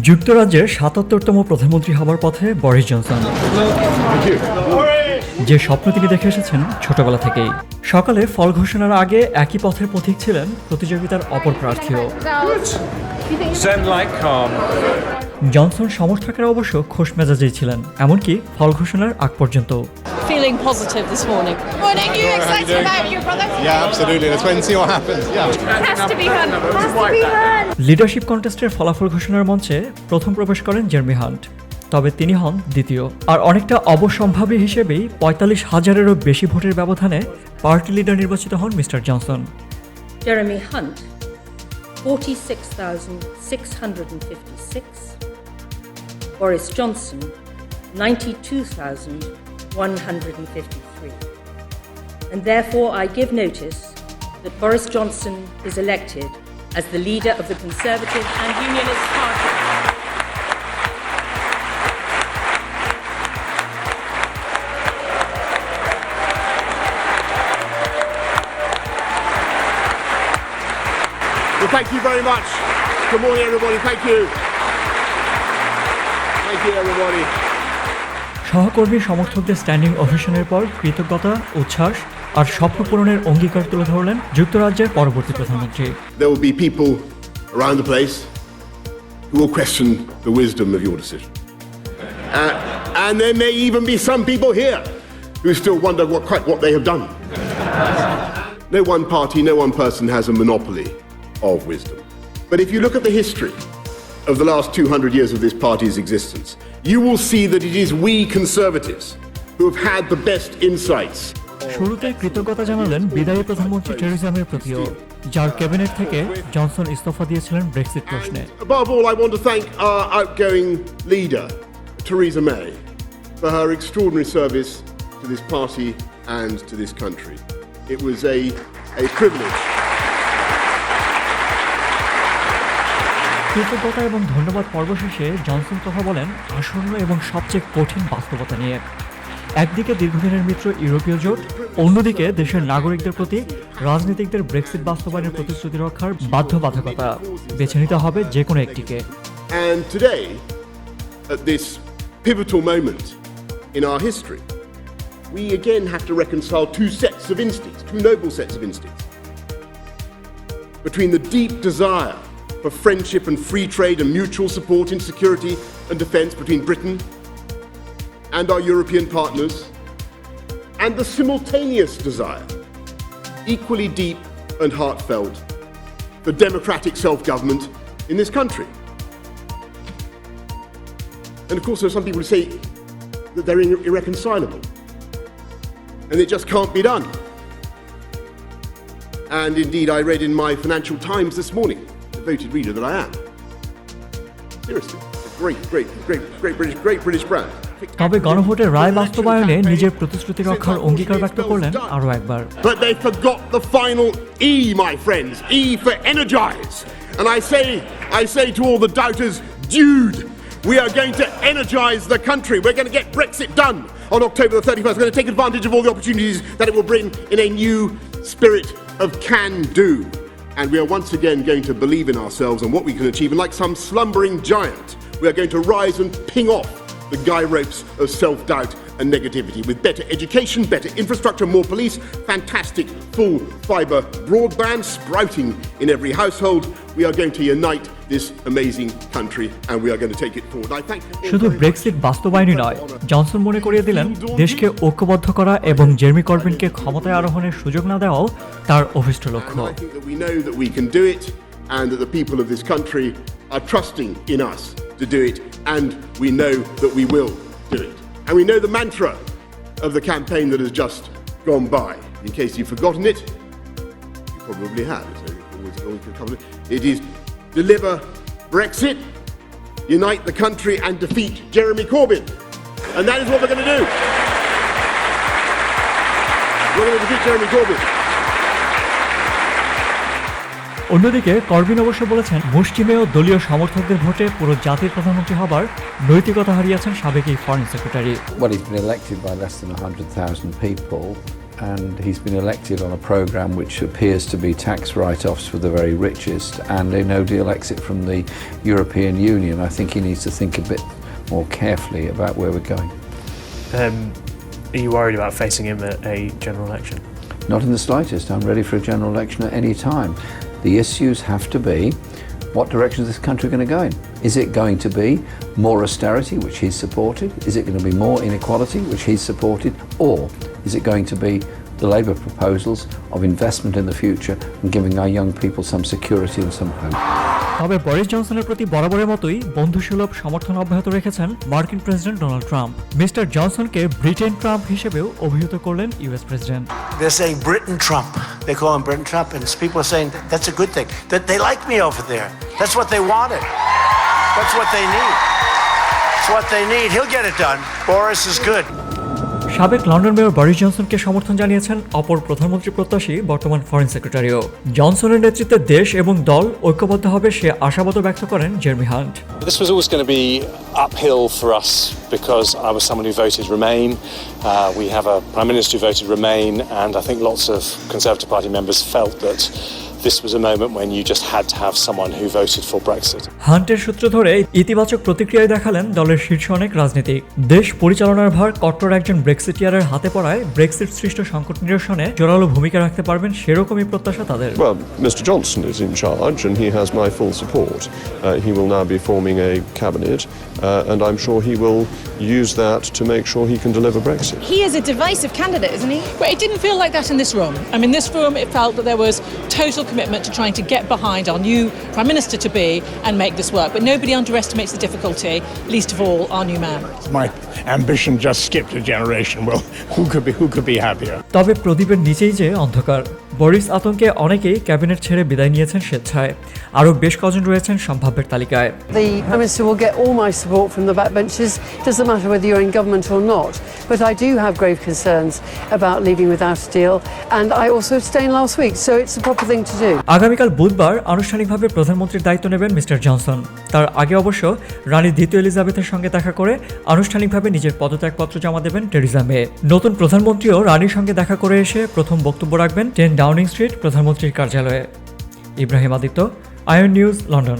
যুক্তরাজ্যের ৭৭তম প্রধানমন্ত্রী হবার পথে বরিস জনসন। যে স্বপ্ন তিনি দেখে এসেছেন ছোটবেলা থেকেই। সকালে ফল ঘোষণার আগে একই পথের পথিক ছিলেন প্রতিযোগিতার অপর প্রার্থীও। জনসন সমর্থকেরা অবশ্য খোশ মেজাজেই ছিলেন, এমনকি ফল ঘোষণার আগ পর্যন্ত। Feeling positive this morning. Morning, you excited about your brother? Yeah, absolutely. Let's wait and see what happens. Yeah. Has to be heard. Has to be heard. Leadership কন্টেস্টের ফলাফল ঘোষণার মঞ্চে প্রথম প্রবেশ করেন জেরেমি হান্ট, তবে তিনি হন দ্বিতীয়। আর অনেকটা অবসম্ভাবী হিসেবেই ৪৫,০০০-এরও বেশি ভোটের ব্যবধানে পার্টি লিডার নির্বাচিত হন mister Johnson. Jeremy Hunt, 46,656. Boris Johnson, 92,153. And therefore I give notice that Boris Johnson is elected as the leader of the Conservative and Unionist Party. Well, thank you very much. Good morning, everybody. Thank you. Thank you, everybody. সহকর্মী সমর্থকদের standing ওভেশনের পর কৃতজ্ঞতা, উচ্ছ্বাস আর স্বপ্ন পূরণের অঙ্গীকার তুলে ধরলেন যুক্তরাজ্যের পরবর্তী প্রধানমন্ত্রী। There will be people around the place who will question the wisdom of your decision. And there may even be some people here who still wonder what they have done. No one party, no one person has a monopoly of wisdom. But if you look at the history of the last 200 years of this party's existence, you will see that it is we Conservatives who have had the best insights. শুরুতে কৃতজ্ঞতা জানালেন বিদায়ী প্রধানমন্ত্রী Teresa মের প্রতিও, যার cabinet থেকে Johnson ইস্তফা দিয়েছিলেন ব্রেক্সিট প্রশ্নে। Above all, I want to thank our outgoing leader, Theresa May, for her extraordinary service to this party and to this country. It was a privilege. কৃতজ্ঞতা এবং ধন্যবাদ পর্ব শেষে জনসন কথা বলেন আসন্ন এবং সবচেয়ে কঠিন বাস্তবতা নিয়ে। একদিকে দীর্ঘদিনের মিত্র ইউরোপীয় জোট, অন্যদিকে দেশের নাগরিকদের প্রতি রাজনীতিকদের ব্রেক্সিট বাস্তবায়নের প্রতিশ্রুতি রক্ষার বাধ্যবাধকতা। বেছে নিতে হবে যে কোনো একটিকে। And today, at this pivotal moment in our history, we again have to reconcile two sets of instincts, two noble sets of instincts, between the deep desire for friendship and free trade and mutual support in security and defence between Britain and our European partners, and the simultaneous desire, equally deep and heartfelt, for democratic self-government in this country. And of course, there are some people who say that they're irreconcilable, and it just can't be done. And indeed, I read in my Financial Times this morning, devoted reader that I am. Seriously, a great British brand. তবে গণভোটের রায় বাস্তবায়নে নিজের প্রতিশ্রুতি রক্ষার অঙ্গীকার ব্যক্ত করলেন আরও একবার। But they forgot the final E, my friends. E for energize. And I say to all the doubters, dude, we are going to energize the country. We're going to get Brexit done on October the 31st. We're going to take advantage of all the opportunities that it will bring in a new spirit of can-do. And we are once again going to believe in ourselves and what we can achieve. And like some slumbering giant, we are going to rise and ping off the guy ropes of self-doubt and negativity with better education, better infrastructure, more police, fantastic full fibre broadband sprouting in every household. We are going to unite this amazing country and we are going to take it forward. I thank you. শুধু Brexit বাস্তবায়নই নয়, Johnson মনে করিয়ে দিলেন দেশকে ঐক্যবদ্ধ করা এবং Jeremy করবিনকে ক্ষমতায় আরোহণের সুযোগ না দেওয়াও তার অভিষ্ট লক্ষ্য। I think that we know that we can do it and that the people of this country are trusting in us to do it, and we know that we will do it. And we know the mantra of the campaign that has just gone by. In case you've forgotten it, you probably have. It is deliver Brexit, unite the country and defeat Jeremy Corbyn. And that is what we're going to do. We're going to defeat Jeremy Corbyn. অন্যদিকে Corbyn অবশ্য বলেছেন মুষ্টিমেয় দলীয় সমর্থকদের ভোটে পুরো জাতির প্রধানমন্ত্রী হবার নৈতিকতা হারিয়েছেন সাবেক এই foreign secretary. Well, he's been elected by less than 100,000 people, and he's been elected on a programme which appears to be tax write-offs for the very richest and a no-deal exit from the European Union. I think he needs to think a bit more carefully about where we're going. Are you worried about facing him at a general election? Not in the slightest. I'm ready for a general election at any time. The issues have to be, what direction is this country going to go in? Is it going to be more austerity, which he's supported? Is it going to be more inequality, which he's supported? Or is it going to be the Labour proposals of investment in the future and giving our young people some security and some hope? তবে Boris জনসনের প্রতি বরাবরের মতোই বন্ধুসুলভ সমর্থন অব্যাহত রেখেছেন মার্কিন প্রেসিডেন্ট ডোনাল্ড ট্রাম্প। মিস্টার জনসনকে ব্রিটেন ট্রাম্প হিসেবেও অভিহিত করলেন US president. They're saying Britain Trump. They call him Britain Trump, and people are saying that's a good thing. That they like me over there. That's what they wanted. That's what they need. It's what they need. He'll get it done. Boris is good. সাবেক London mayor Boris জনসনকে সমর্থন জানিয়েছেন অপর প্রধানমন্ত্রী প্রত্যাশী বর্তমান foreign সেক্রেটারিও। জনসনের নেতৃত্বে দেশ এবং দল ঐক্যবদ্ধ হবে সে আশাবাদ ব্যক্ত করেন Jeremy hunt. This was always going to be uphill for us because I was someone who voted Remain. We have a Prime Minister who voted Remain, and I think lots of Conservative Party members felt that this was a moment when you just had to have someone who voted for Brexit. হান্টের সূত্র ধরে ইতিবাচক প্রতিক্রিয়ায় দেখালেন দলের শীর্ষ অনেক রাজনীতিক। দেশ পরিচালনার ভার কট্টর একজন ব্রেক্সিটিয়ারের হাতে পড়ায় ব্রেক্সিট সৃষ্ট সংকট নিরসনে জোরালো ভূমিকা রাখতে পারবেন সেরকমই প্রত্যাশা তাদের। Well, Mr. Johnson is in charge and he has my full support. He will now be forming a cabinet and I'm sure he will use that to make sure he can deliver Brexit. He is a divisive candidate, isn't he? But it didn't feel like that in this room. I mean, this room, it felt that there was total commitment to trying to get behind our new Prime Minister-to-be and make this work. But nobody underestimates the difficulty, least of all our new man. My ambition just skipped a generation. Well, who could be happier? তবে প্রদীপের নিচেই যে অন্ধকার। Boris আতঙ্কে অনেকেই cabinet ছেড়ে বিদায় নিয়েছেন স্বেচ্ছায়। আরও বেশ কজন রয়েছেন সম্ভাব্যের তালিকায়। The Prime Minister will get all my support from the backbenches. Doesn't matter whether you're in government or not. But I do have grave concerns about leaving without a deal. And I also abstained last week, so it's the proper thing to do. আগামীকাল বুধবার আনুষ্ঠানিকভাবে প্রধানমন্ত্রীর দায়িত্ব নেবেন mister Johnson. তার আগে অবশ্য রানী দ্বিতীয় এলিজাবেথের সঙ্গে দেখা করে আনুষ্ঠানিকভাবে নিজের পদত্যাগপত্র জমা দেবেন টেরিজা মে। নতুন প্রধানমন্ত্রীও রানীর সঙ্গে দেখা করে এসে প্রথম বক্তব্য রাখবেন 10 ডাউনিং স্ট্রিট প্রধানমন্ত্রীর কার্যালয়ে। Ibrahim Aditya, ion news, London.